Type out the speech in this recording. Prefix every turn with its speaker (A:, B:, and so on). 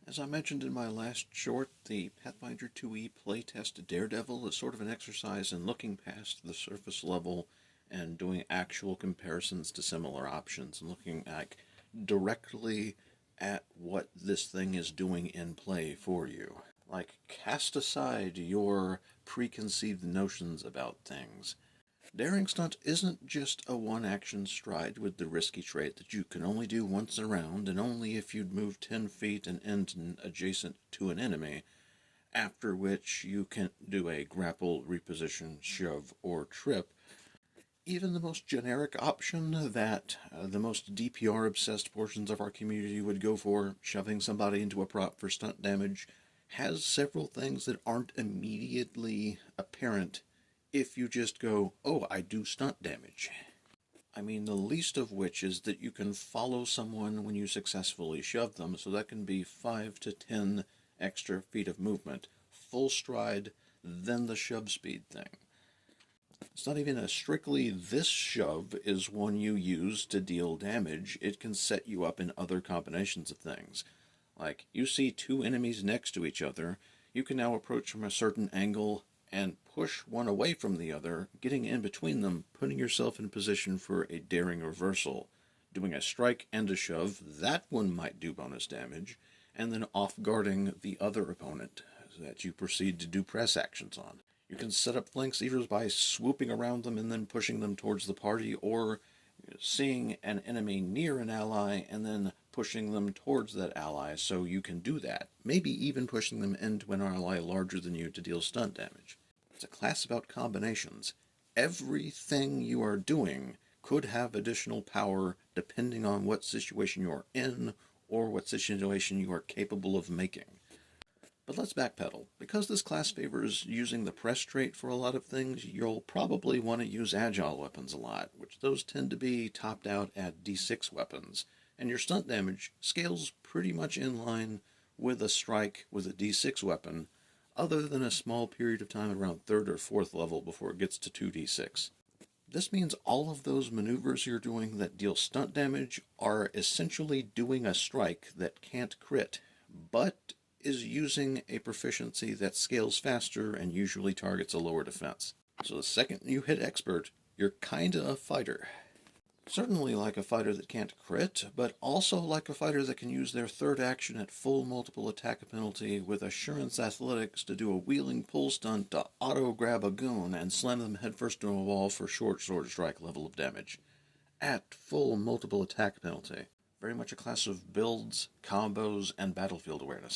A: As I mentioned in my last short, the Pathfinder 2e playtest Daredevil is sort of an exercise in looking past the surface level and doing actual comparisons to similar options and looking directly at what this thing is doing in play for you. Like, cast aside your preconceived notions about things. Daring Stunt isn't just a one-action stride with the risky trait that you can only do once a round and only if you'd move 10 feet and end adjacent to an enemy, after which you can do a grapple, reposition, shove, or trip. Even the most generic option that the most DPR-obsessed portions of our community would go for, shoving somebody into a prop for stunt damage, has several things that aren't immediately apparent if you just go, oh, I do stunt damage. I mean, the least of which is that you can follow someone when you successfully shove them, so that can be 5 to 10 extra feet of movement, full stride, then the shove speed thing. It's not even a strictly this shove is one you use to deal damage. It can set you up in other combinations of things. Like, you see two enemies next to each other, you can now approach from a certain angle and push one away from the other, getting in between them, putting yourself in position for a daring reversal. Doing a strike and a shove, that one might do bonus damage, and then off-guarding the other opponent that you proceed to do press actions on. You can set up flanks either by swooping around them and then pushing them towards the party, or seeing an enemy near an ally and then pushing them towards that ally so you can do that. Maybe even pushing them into an ally larger than you to deal stunt damage. It's a class about combinations. Everything you are doing could have additional power depending on what situation you are in or what situation you are capable of making. But let's backpedal. Because this class favors using the press trait for a lot of things, you'll probably want to use agile weapons a lot, which those tend to be topped out at D6 weapons, and your stunt damage scales pretty much in line with a strike with a D6 weapon, other than a small period of time around 3rd or 4th level before it gets to 2d6. This means all of those maneuvers you're doing that deal stunt damage are essentially doing a strike that can't crit, but is using a proficiency that scales faster and usually targets a lower defense. So the second you hit expert, you're kinda a fighter. Certainly like a fighter that can't crit, but also like a fighter that can use their third action at full multiple attack penalty with assurance athletics to do a wheeling pull stunt to auto-grab a goon and slam them headfirst into a wall for short sword strike level of damage. At full multiple attack penalty. Very much a class of builds, combos, and battlefield awareness.